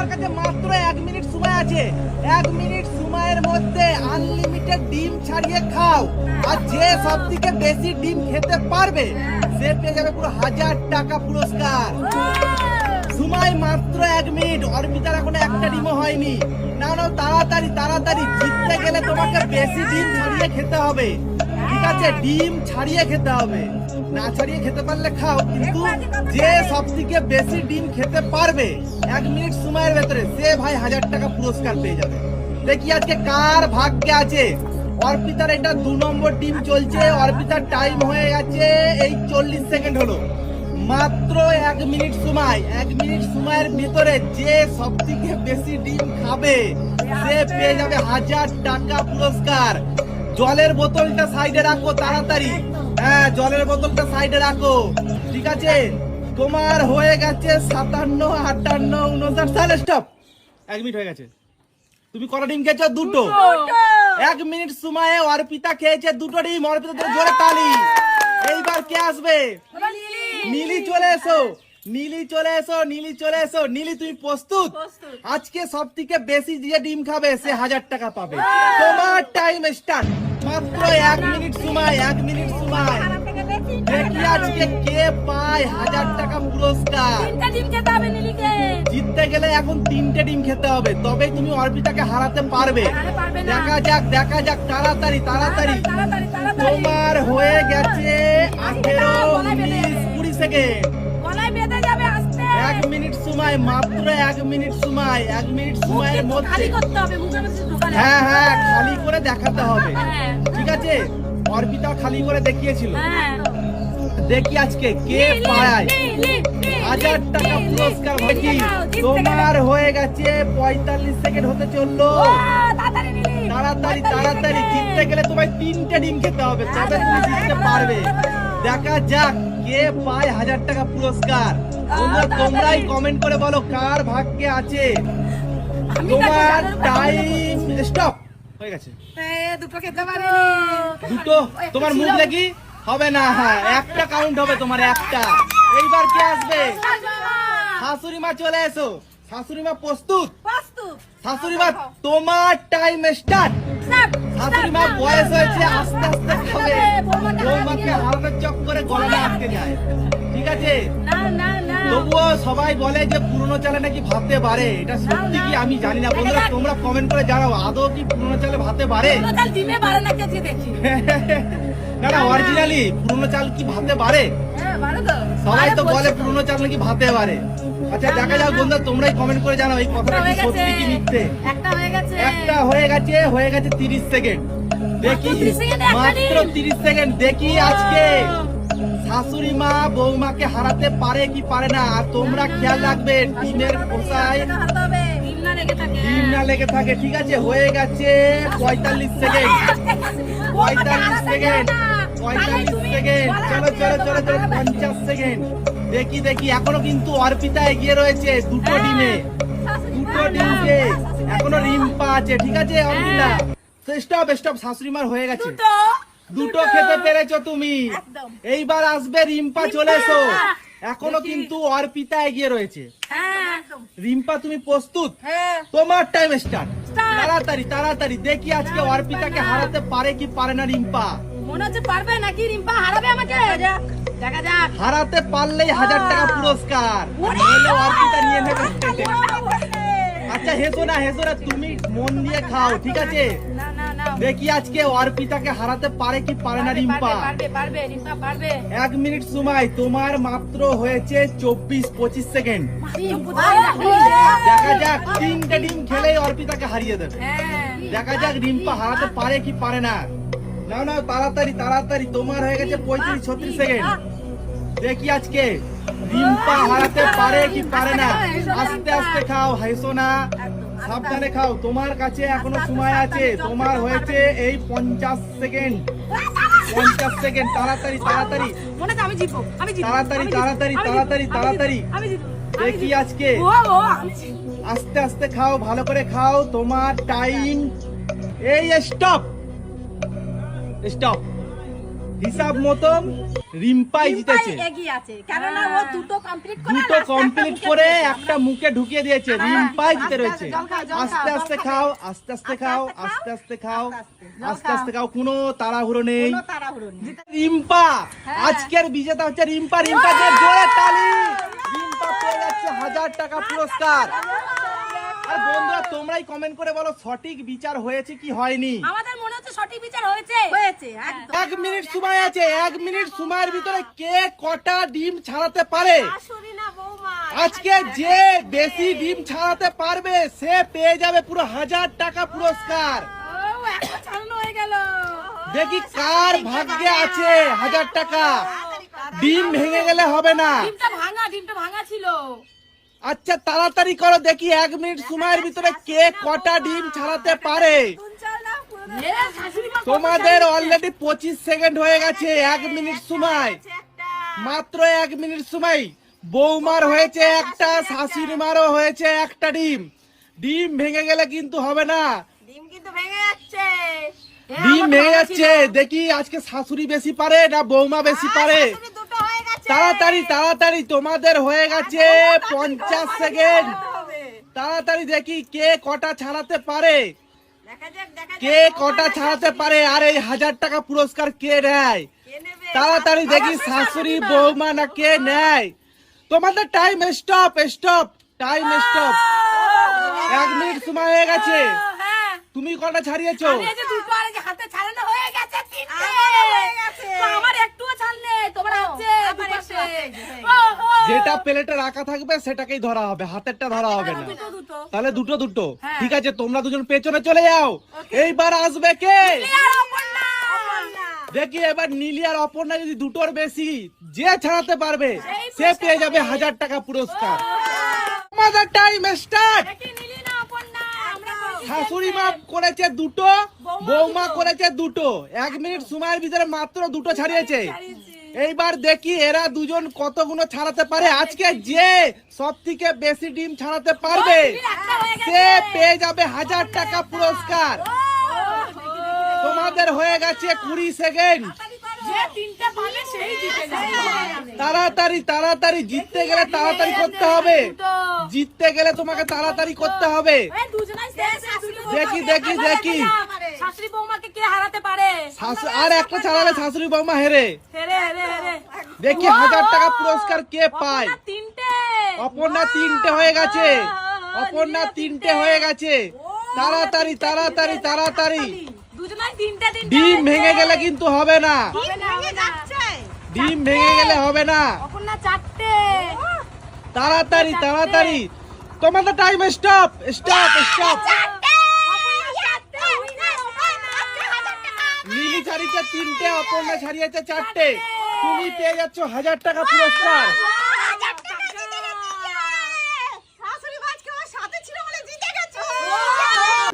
তোমার কাছে মাত্র 1 মিনিট সময় আছে। 1 মিনিট সময়ের মধ্যে আনলিমিটেড ডিম ছাড়িয়ে খাও, আর যে সবথেকে বেশি ডিম খেতে পারবে সে পেয়ে যাবে পুরো 1000 টাকা পুরস্কার। সময় মাত্র 1 মিনিট। অর্পিতার এখনো একটা ডিমও হয়নি। না না, তাড়াতাড়ি তাড়াতাড়ি, জিততে গেলে তোমাকে বেশি ডিম ছাড়িয়ে খেতে হবে, ঠিক আছে? ডিম ছাড়িয়ে খেতে হবে, না ছাড়িয়ে খেতে পারলে খাও, কিন্তু যে সবথেকে বেশি ডিম খেতে পারবে 1 মিনিট সময়ের ভেতরে সে ভাই 1000 টাকা পুরস্কার পেয়ে যাবে। দেখি আজকে কার ভাগ্যে আছে। অর্পিতার এটা 2 নম্বর ডিম চলছে। অর্পিতার টাইম হয়ে গেছে এই 40 সেকেন্ড হলো। মাত্র 1 মিনিট সময়। 1 মিনিট সময়ের ভিতরে যে সবথেকে বেশি ডিম খাবে সে পেয়ে যাবে 1000 টাকা পুরস্কার। জলের বোতলটা সাইডে রাখো তাড়াতাড়ি। হ্যাঁ, জলের বোতলটা সাইডে রাখো, ঠিক আছে? তোমার হয়ে গেছে 57, 58, 59 সালে স্টপ। 1 মিনিট হয়ে গেছে। তুমি কটা ডিম খেয়েছো? 2টো। 1 মিনিট সময়ে অর্পিতা খেয়েছে 2টো ডিম। অর্পিতা জোরে তালি। এইবার কে আসবে? নীলি চলে এসো, নীলি চলে এসো, নীলি চলে এসো। নীলি তুমি প্রস্তুত? আজকে সব থেকে বেশি যে ডিম খাবে সে 1000 টাকা পাবে। তোমার টাইম স্টার্ট। মাত্র 1 মিনিট সময়। 1 মিনিট সময়। দেখি আজকে কে পায় 1000 টাকা পুরস্কার। জিততে গেলে এখন 3টে ডিম খেতে হবে, তবে তুমি অর্পিতাকে হারাতে পারবে। দেখা যাক দেখা যাক, তাড়াতাড়ি তাড়াতাড়ি। তোমার হয়ে গেছে 18, 19, 20 সেকেন্ড। 1 মিনিট সময়, মাত্র 1 মিনিট সময়। 1 মিনিট সময়ের মধ্যে হ্যাঁ হ্যাঁ, খালি করে দেখাতে হবে, ঠিক আছে? অর্পিতা খালি করে দেখিয়েছিল। দেখি আজকে কে পায় 1000 টাকা পুরস্কার। দেখি তোমার হয়ে গেছে 45 সেকেন্ড হতে চললো। তাড়াতাড়ি তাড়াতাড়ি, জিততে গেলে তোমায় 3টে ডিম খেতে হবে, তবে তুমি জিততে পারবে। দেখা যাক কে পায় 1000 টাকা পুরস্কার। তোমরাই কমেন্ট করে বলো কার ভাগ্যে আছে। তোমার টাইম স্টপ হয়ে গেছে। 2টো। তোমার মুখ দেখি হবে না। হ্যাঁ, একটা কাউন্ট হবে তোমার, একটা। এইবার কে আসবে? শাশুড়ি মা চলে এসো। শাশুড়ি মা প্রস্তুত? শাশুড়ি মা তোমার টাইম স্টার্ট। শাশুড়ি মা বয়স হয়েছে, আস্তে আস্তে খাবে। বৌমাকে হারানোর চক্করে গলাটা আটকে যায়, ঠিক আছে? তবুও সবাই বলে যে পুরনো চালে নাকি ভাতে বাড়ে। এটা সত্যি কি আমি জানি না। বন্ধুরা তোমরা কমেন্ট করে জানাও, আদৌ কি পুরনো চালে ভাতে বাড়ে? না না, অরিজিনালি পুরনো চাল কি ভাতে বাড়ে? সবাই তো বলে পুরনো চাল নাকি ভাতে বাড়ে। আচ্ছা দেখা যাক বন্ধুরা, তোমরাই কমেন্ট করে জানাও এই কথাটা কি সত্যি কি মিথ্যে। একটা হয়ে গেছে। হয়ে গেছে 30 সেকেন্ড। দেখি মাত্র 30 সেকেন্ড। দেখি আজকে শাশুড়ি মা বৌমাকে হারাতে পারে কি পারে না। আর তোমরা খেয়াল রাখবে ডিমের খোসায় ডিম না লেগে থাকে, ঠিক আছে? হয়ে গেছে 45 সেকেন্ড। 45 সেকেন্ড। 45 সেকেন্ড। চলো চলো চলো চলো, 50 সেকেন্ড। দেখি দেখি, এখনো কিন্তু অর্পিতা এগিয়ে রয়েছে 2টো ডিমে। 2টো ডিমে এখনো রিম্পা আছে, ঠিক আছে? Arpita stop stop. শাশুড়ি মার হয়ে গেছে। 2টো খেতে পেরেছো তুমি। এইবার আসবে রিম্পা, চলে এসো। এখনো কিন্তু অর্পিতা এগিয়ে রয়েছে। রিম্পা তুমি প্রস্তুত? তোমার টাইম স্টার্ট। তাড়াতাড়ি তাড়াতাড়ি, দেখি আজকে অর্পিতাকে হারাতে পারে কি পারে না রিম্পা। মনে হচ্ছে পারবে নাকি রিম্পা হারাবে আমাকে। দেখা যাক। হারাতে পারলেই 1000 টাকা পুরস্কার। নইলে অর্পিতা নিয়ে নেবে। আচ্ছা হেসো না, হেসো না, তুমি মন দিয়ে খাও, ঠিক আছে? দেখি আজকে অর্পিতাকে হারাতে পারে কি পারে না রিম্পা। 1 মিনিট সময়। তোমার মাত্র হয়েছে 24-25 সেকেন্ড। দেখা যাক 3টে ডিম খেলেই অর্পিতাকে হারিয়ে দেবে। দেখা যাক রিম্পা হারাতে পারে কি পারে না। না না, তাড়াতাড়ি তাড়াতাড়ি। তোমার হয়ে গেছে 35-36 সেকেন্ড। দেখি আজকে রিম্পা হারাতে পারে কি পারে না। আস্তে আস্তে খাও, হেসো না, সাবধানে খাও। তোমার কাছে এখনো সময় আছে। তোমার হয়েছে এই 50 সেকেন্ড। 50 সেকেন্ড। তাড়াতাড়ি তাড়াতাড়ি তাড়াতাড়ি তাড়াতাড়ি তাড়াতাড়ি তাড়াতাড়ি। দেখি আজকে আস্তে আস্তে খাও, ভালো করে খাও। তোমার টাইম এই স্টপ স্টপ। হিসাব মতন রিম্পাই জিতেছে। এগিয়ে আছে কেননা ও দুটো কমপ্লিট করে দুটো কমপ্লিট করে একটা মুখে ঢুকিয়ে দিয়েছে, রিম্পাই জিতে রয়েছে। আস্তে আস্তে খাও, আস্তে আস্তে খাও, আস্তে আস্তে খাও, আস্তে আস্তে খাও, কোনো তাড়াহুড়ো নেই। রিম্পা আজকের বিজেতা হচ্ছে রিম্পা। রিম্পাকে জোরে তালি। রিম্পা পেয়ে যাচ্ছে 1000 টাকা পুরস্কার। আর বন্ধুরা তোমরাই কমেন্ট করে বলো সঠিক বিচার হয়েছে কি হয়নি। আমাদের মনে হচ্ছে সঠিক বিচার হয়েছে হয়েছে একদম। 1 মিনিট সময় আছে, 1 মিনিট সময়ের ভিতরে কে কটা ডিম ছাড়াতে পারে? শাশুড়ি না বৌমা আজকে যে বেশি ডিম ছাড়াতে পারবে সে পেয়ে যাবে পুরো 1000 টাকা পুরস্কার। ও একটা ছাড়ানো হয়ে গেল। দেখি কার ভাগ্যে আছে 1000 টাকা। ডিম ভেঙে গেলে হবে না। ডিমটা ভাঙা ছিল। আচ্ছা তাড়াতাড়ি করো, দেখি 1 মিনিট সময়ের ভিতরে কে কটা ডিম ছাড়াতে পারে। তোমাদের অলরেডি 25 সেকেন্ড হয়ে গেছে। 1 মিনিট সময়, মাত্র 1 মিনিট সময়। বৌমার হয়েছে একটা, শাশুড়ি মারও হয়েছে একটা ডিম। ডিম ভেঙে গেলে কিন্তু হবে না। ডিম কিন্তু ভেঙে যাচ্ছে। ডিম ভেঙে যাচ্ছে। দেখি আজকে শাশুড়ি বেশি পারে না বৌমা বেশি পারে। দুটো হয়ে গেছে। তাড়াতাড়ি তাড়াতাড়ি, তোমাদের হয়ে গেছে 50 সেকেন্ড। তাড়াতাড়ি দেখি কে কটা ছাড়াতে পারে, দেখা যাক কে কটা ছাড়াতে পারে। আর এই 1000 টাকা পুরস্কার কে নেয়? তাড়াতাড়ি দেখি শাশুড়ি বৌমা না কে নেয়। তোমাদের time stop, stop, time stop. 1 minute সময় হয়ে গেছে। হ্যাঁ তুমি কটা ছাড়িয়েছো? আমি এই যে দুটো আর এই যে হাতে ছাড়ানো হয়ে গেছে তিনটে। তো আমার একটুও ছাড় নেই, তোমার আছে দুটো। যেটা প্লেটে রাখা থাকবে সেটাকেই ধরা হবে, হাতেরটা ধরা হবে না। দুটো দুটো। তাহলে দুটো দুটো। হ্যাঁ। ঠিক আছে, তোমরা দুজন পেছনে চলে যাও। এইবার আসবে কে? আর অপর্ণা। দেখি এবার নীলি আর অপর্ণা যদি দুটোর বেশি যে ছাড়াতে পারবে সে পেয়ে যাবে 1000 টাকা পুরস্কার। আমাদের টাইম স্টার্ট। দেখি নীলি না অপর্ণা। আমরা করছি। শাশুড়ি মা করেছে দুটো, বৌমা করেছে দুটো। 1 মিনিট সময়ের ভিতরে মাত্র দুটো ছাড়িয়েছে। এইবার দেখি এরা দুজন কতগুলো ছাড়াতে পারে। আজকে যে সব থেকে বেশি ডিম ছাড়াতে পারবে সে পেয়ে যাবে 1000 টাকা পুরস্কার। তোমাদের হয়ে গেছে 20 সেকেন্ড। যে তিনটা পাবে সেই জিতে যাবে। তাড়াতাড়ি তাড়াতাড়ি, জিততে গেলে তাড়াতাড়ি করতে হবে। জিততে গেলে তোমাকে তাড়াতাড়ি করতে হবে। এই দুজনাই শেষ। শাশুড়ি বৌমা। দেখি দেখি দেখি শাশুড়ি বৌমাকে কে হারাতে পারে? আর একটা ছাড়ালে শাশুড়ি বৌমা হেরে। হেরে হেরে হেরে। দেখি 1000 টাকা পুরস্কার কে পায়। তিনটে। অপর্ণা 3টে হয়ে গেছে। অপর্ণা 3টে হয়ে গেছে। তাড়াতাড়ি তাড়াতাড়ি তাড়াতাড়ি। দুজনাই তিনটা তিনটা। ডিম ভেঙে গেলে কিন্তু হবে না। ভেঙে যাচ্ছে। ডিম ভেঙে গেলে হবে না। অপর্ণা চারটে। তাড়াতাড়ি তাড়াতাড়ি, তোমাদের time stop, stop, stop. Nili ছাড়িয়েছে 3টে, অপর্ণা ছাড়িয়েছে 4টে। তুমি পেয়ে যাচ্ছ 1000 টাকা পুরস্কার।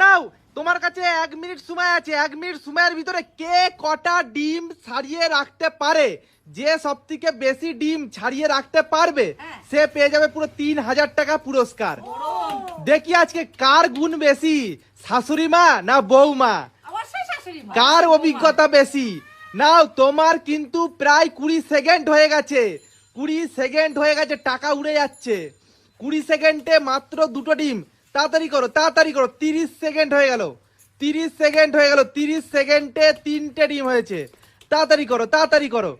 নাও, তোমার কাছে 1 মিনিট সময় আছে। 1 মিনিট সময়ের ভিতরে কে কটা ডিম ছাড়িয়ে রাখতে পারে? যে সব থেকে বেশি ডিম ছাড়িয়ে রাখতে পারবে সে পেয়ে যাবে পুরো 3000 টাকা পুরস্কার। দেখি আজকে কার গুণ বেশি, শাশুড়ি মা না বৌমা? অবশ্যই শাশুড়ি মা। কার অভিজ্ঞতা বেশি? নাও, তোমার কিন্তু প্রায় 20 সেকেন্ড হয়ে গেছে। 20 সেকেন্ড হয়ে গেছে, টাকা উড়ে যাচ্ছে। 20 সেকেন্ডে মাত্র দুটো ডিম। তাড়াতাড়ি করো, তাড়াতাড়ি করো। 30 সেকেন্ড হয়ে গেল, 30 সেকেন্ড হয়ে গেল। 30 সেকেন্ডে 3টে ডিম হয়েছে। তাড়াতাড়ি করো, তাড়াতাড়ি করো।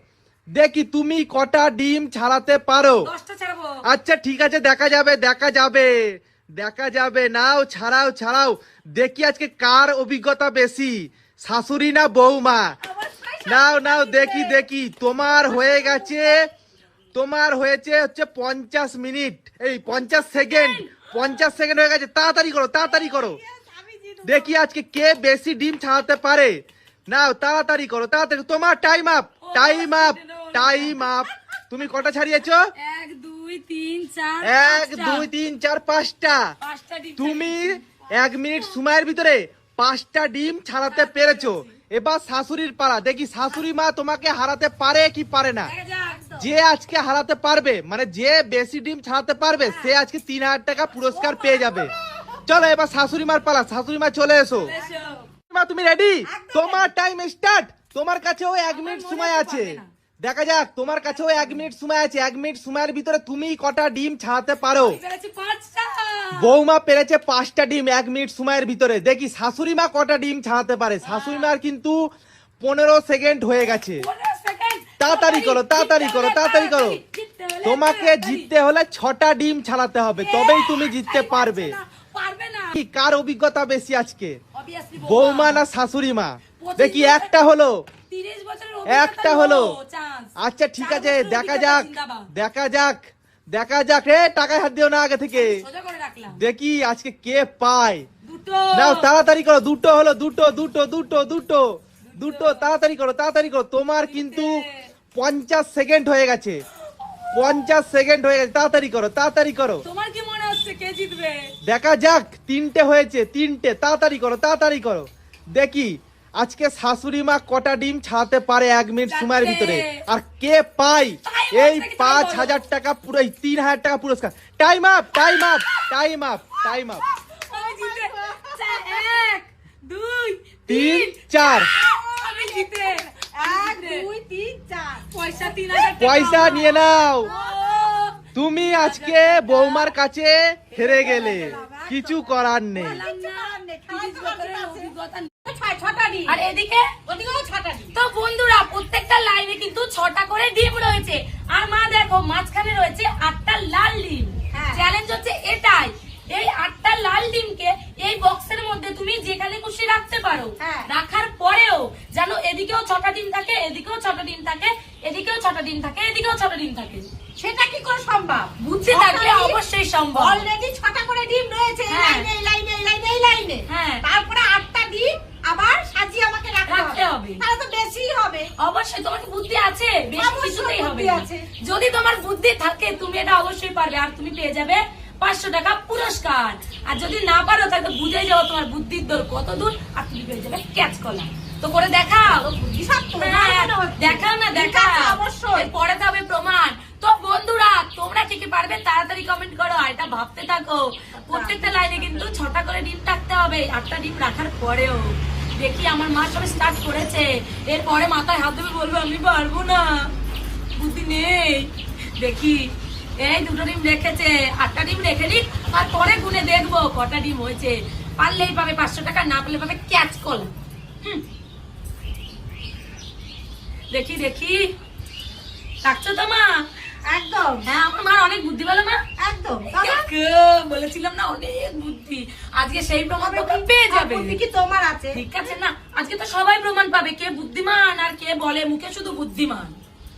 দেখি তুমি কটা ডিম ছাড়াতে পারো। 10টা ছাড়বো। আচ্ছা ঠিক আছে, দেখা যাবে, দেখা যাবে, দেখা যাবে। নাও, ছাড়াও, ছাড়াও। দেখি আজকে কার অভিজ্ঞতা বেশি, শাশুড়ি না বৌমা? নাও নাও, দেখি দেখি। তোমার হয়ে গেছে, তোমার হয়েছে হচ্ছে 50 মিনিট, এই 50 সেকেন্ড। 50 সেকেন্ড হয়ে গেছে। তাড়াতাড়ি করো, তাড়াতাড়ি করো। দেখি আজকে কে বেশি ডিম ছাড়াতে পারে। নাও, তাড়াতাড়ি করো, তাড়াতাড়ি। তোমার time up, time up, time up. তুমি কটা ছাড়িয়েছো? 1 2 3 4 1 2 3 4 5টা। 5টা ডিম। তুমি 1 মিনিট সময়ের ভিতরে 5টা ডিম ছাড়াতে পেরেছো। এবার শাশুড়ির পালা। দেখি শাশুড়ি মা তোমাকে হারাতে পারে কি পারে না। যে আজকে হারাতে পারবে, মানে যে বেশি ডিম ছাড়াতে পারবে সে আজকে 3000 টাকা পুরস্কার পেয়ে যাবে। চলো এবার শাশুড়ি মার পালা। শাশুড়ি মা চলে এসো। মা তুমি রেডি? তোমার টাইম স্টার্ট। তোমার কাছেও 1 মিনিট সময় আছে, দেখা যাক তোমার কাছেও 1 মিনিট সময় আছে। 1 মিনিট সময়ের ভিতরে তুমি কটা ডিম ছাড়াতে পারো? পেরেছি 5টা। বৌমা পেরেছে 5টা ডিম 1 মিনিট সময়ের ভিতরে। দেখি শাশুড়ি মা কটা ডিম ছাড়াতে পারে। শাশুড়ি মার কিন্তু 15 সেকেন্ড হয়ে গেছে। 15 সেকেন্ড। তাড়াতাড়ি করো, তাড়াতাড়ি করো, তাড়াতাড়ি করো। তোমাকে জিততে হলে 6টা ডিম ছাড়াতে হবে, তবেই তুমি জিততে পারবে। পারবে না। কি কার অভিজ্ঞতা বেশি আজকে, Obviously বৌমা না শাশুড়ি মা? দেখি একটা হলো, 30 বছরের একটা হলো। চান্স। আচ্ছা ঠিক আছে, 4 বছরের দেখা অভিজ্ঞতা যাক, জিন্দাবাদ। দেখা যাক, দেখা যাক। রে টাকায় হাত দিও না আগে থেকে। সোজা করে রাখলাম। দেখি আজকে কে পায়। দুটো। নাও তাড়াতাড়ি করো, দুটো হলো, দুটো দুটো দুটো দুটো দুটো, তাড়াতাড়ি করো, তাড়াতাড়ি করো। তোমার কিন্তু 50 সেকেন্ড হয়ে গেছে, 50 সেকেন্ড হয়ে গেছে। তাড়াতাড়ি করো, তাড়াতাড়ি করো। তোমার কি মনে হচ্ছে কে জিতবে? দেখা যাক, 3টে হয়েছে, 3টে। তাড়াতাড়ি করো, তাড়াতাড়ি করো। দেখি আজকে শাশুড়ি মা কটা ডিম ছাড়াতে পারে 1 মিনিট সময়ের ভিতরে, আর কে পায় এই 5,000 টাকা, পুরো 3,000 টাকা পুরস্কার। Time up, time up, time up, time up. আমি জিতে। 1 2 3 4 আমি জিতে। 1 2 3 4 পয়সা 3000 টাকা। পয়সা নিয়ে নাও। ও, তুমি আজকে বৌমার কাছে হেরে গেলে, কিছু করার নেই। বললাম না, 30 বছরের অভিজ্ঞতা নেই। 6টা ডিম। আর এদিকে ওদিকেও 6টা ডিম। তো বন্ধুরা প্রত্যেকটা লাইনে কিন্তু 6টা করে ডিম রয়েছে। আর মা দেখো মাঝখানে রয়েছে 8টা লাল ডিম। হ্যাঁ। চ্যালেঞ্জ হচ্ছে এটাই, এই 8টা লাল ডিমকে এই বক্সের মধ্যে তুমি যেখানে খুশি রাখতে পারো। হ্যাঁ। রাখার পরেও যেন এদিকেও 6টা ডিম থাকে, এদিকেও 6টা ডিম থাকে, এদিকেও 6টা ডিম থাকে, এদিকেও 6টা ডিম থাকে। সেটা কি করে সম্ভব? বুদ্ধি থাকলে অবশ্যই সম্ভব। অলরেডি 6টা করে ডিম রয়েছে এই হ্যাঁ। লাইনে, এই লাইনে, এই লাইনে, এই লাইনে। হ্যাঁ। তারপরে 8টা ডিম আবার সাজিয়ে আমাকে রাখতে রাখতে হবে। হবে। তাহলে তো বেশিই হবে। অবশ্যই তোমার কি বুদ্ধি আছে? বেশি অবশ্যই কিছুতেই হবে বুদ্ধি না। আছে। যদি তোমার বুদ্ধি থাকে তুমি এটা অবশ্যই পারবে, আর তুমি পেয়ে যাবে 500 টাকা পুরস্কার। আর যদি না পারো তাহলে তো বুঝে যাও তোমার বুদ্ধির দৌড় কত দূর, আর তুমি পেয়ে যাবে ক্যাচ কলা। তো করে দেখাও। বুদ্ধিসম্পন্ন হ্যাঁ, মনে হচ্ছে। দেখাও না, ঠিক দেখাও। আছে, অবশ্যই। পরে হবে প্রমাণ। তো বন্ধুরা তোমরা কি কি পারবে তাড়াতাড়ি কমেন্ট করো, আর এটা ভাবতে থাকো। প্রত্যেকটা লাইনে কিন্তু 6টা করে ডিম রাখতে হবে, 8টা ডিম রাখার পরেও। দেখি আমার মা সবে স্টার্ট করেছে, এরপরে মাথায় হাত দেবে, বলবে আমি পারবো না, বুদ্ধি নেই। দেখি এই 2টো ডিম রেখেছে, 8টা ডিম রেখে দিক, তারপরে গুনে দেখবো কটা ডিম হয়েছে। পারলেই পাবে 500 টাকা, না পারলে পাবে ক্যাচ কলা। দেখি দেখি, রাখছো তো মা? একদম, হ্যাঁ আমার মা অনেক বুদ্ধি বলো মা। একদম। বলেছিলাম না অনেক বুদ্ধি, আজকে সেই প্রমাণ তো পেয়ে যাবে। বুদ্ধি কি তোমার আছে? ঠিক আছে না, আজকে তো সবাই প্রমাণ পাবে কে বুদ্ধিমান আর কে বলে মুখে শুধু বুদ্ধিমান।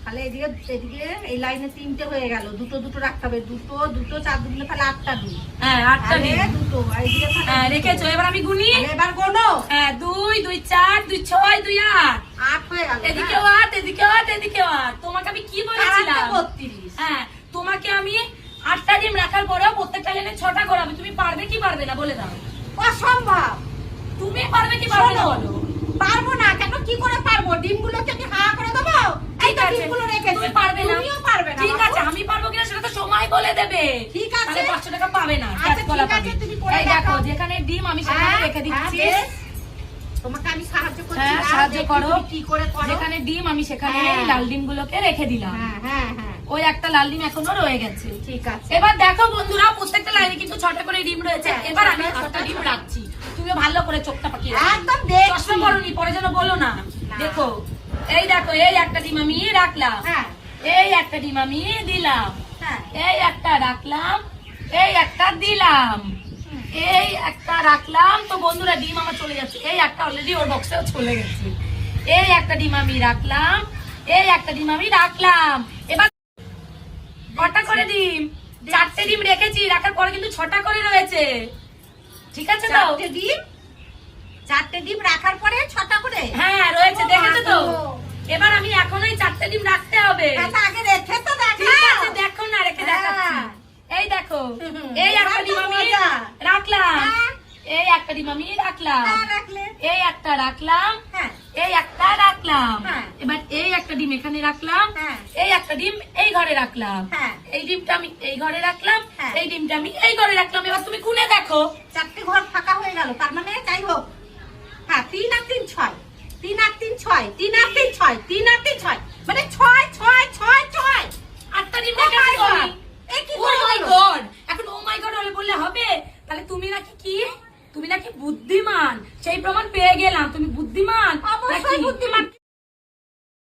তাহলে এদিকে এদিকে এই লাইনে 3টে হয়ে গেল, দুটো দুটো রাখতে হবে, দুটো দুটো 4 দুগুলো, তাহলে 8টা ডিম। হ্যাঁ 8টা তাহলে ডিম। দুটো আর এইদিকে থাকে হ্যাঁ দুটো। রেখেছো, এবার আমি গুনি। তাহলে এবার গোনো। হ্যাঁ 2 2 4 2 6 2 8। 8 হয়ে গেল। এদিকেও 8, এদিকেও 8, এদিকেও 8। তোমাকে আমি কি বলেছিলাম? 32। হ্যাঁ তোমাকে আমি 8টা ডিম রাখার পরেও প্রত্যেকটা লাইনে 6টা করাবো। তুমি পারবে কি পারবে না বলে দাও। অসম্ভব। তুমি পারবে কি পারবে না শোনো, বলো। পারবো না কেন? কি করে পারবো? ডিমগুলোকে আমি হা করে দেবো? এই ঠিক তো আছে, ডিমগুলো রেখেছি। তুমি পারবে না। তুমিও পারবে না। ঠিক বাবু। আছে, আমি পারবো কিনা সেটা তো সময় বলে দেবে। ঠিক আছে। তাহলে 500 টাকা পাবে না, আচ্ছা, ক্যাচ কলা ঠিক আছে, পাবে। তুমি করে এই দেখো দেখাও। যেখানে ডিম আমি সেখানে হ্যাঁ, রেখে দিচ্ছি। হ্যাঁ, বেশ। তোমাকে আমি সাহায্য করছি। হ্যাঁ দাঁড়াও, সাহায্য দেখি করো। তুমি কি করে করো। যেখানে ডিম আমি সেখানে হ্যাঁ। এই লাল ডিমগুলোকে রেখে দিলাম। হ্যাঁ হ্যাঁ হ্যাঁ, ওই একটা লাল ডিম এখনো রয়ে গেছে। ঠিক আছে। এবার দেখো বন্ধুরা প্রত্যেকটা লাইনে কিন্তু 6টা করে ডিম রয়েছে। হ্যাঁ, এবার আমি 6টা 8টা ডিম রাখছি। তুমি ভালো করে চোখটা পাকিয়ে রাখো। একদম দেখছি। চশমা পরোনি, পরে যেন বলো না। না। দেখো এই দেখো, এই একটা ডিম আমি রাখলাম, হ্যাঁ এই একটা ডিম আমি দিলাম, হ্যাঁ। এই একটা রাখলাম, এই একটা দিলাম, এই একটা রাখলাম। তো বন্ধুরা ডিম আমার চলে যাচ্ছে, এই একটা অলরেডি ওর বক্সেও চলে গেছে। এই একটা ডিম আমি রাখলাম, এই একটা ডিম আমি রাখলাম। এবার কটা করে ডিম? 4টে ডিম রেখেছি, রাখার পরে কিন্তু 6টা করে রয়েছে। ঠিক আছে তো? 4টে ডিম, 4টে ডিম রাখার পরে 6টা করে। হ্যাঁ রয়েছে, দেখেছো তো? ও। এবার আমি এখনো এই 4টে ডিম রাখতে হবে। আচ্ছা, আগে রেখে তো ঠিক দেখাও। আছে দেখো না, রেখে হ্যাঁ। দেখাচ্ছি। এই দেখো, হুম, এই একটা এবার তো ডিম আমি মজা। রাখলাম, হ্যাঁ। এই একটা ডিম আমি রাখলাম, হ্যাঁ, রাখলে। এই একটা রাখলাম, হ্যাঁ এই একটা রাখলাম। হ্যাঁ। এবার এই একটা ডিম এখানে রাখলাম, হ্যাঁ। এই একটা ডিম এই ঘরে রাখলাম, হ্যাঁ। এই ডিমটা আমি এই ঘরে রাখলাম, হ্যাঁ। এই ডিমটা আমি এই ঘরে রাখলাম। এবার তুমি গুনে দেখো। 4টে ঘর ফাঁকা হয়ে গেল, তার মানে যাই হোক। হ্যাঁ 3 আর 3 6। 3 আর 3 6, 3 আর 3 6, 3 আর 3 6, মানে 6 6 6 6। আটটা ডিম Oh my রেখেছো God! তুমি। এ কি Oh my হলো? God! এখন ও মাই গড হলে বললে হবে? তাহলে তুমি নাকি কি? তুমি নাকি বুদ্ধিমান, সেই প্রমাণ পেয়ে গেলাম। তুমি বুদ্ধিমান অবশ্যই নাকি? বুদ্ধিমান।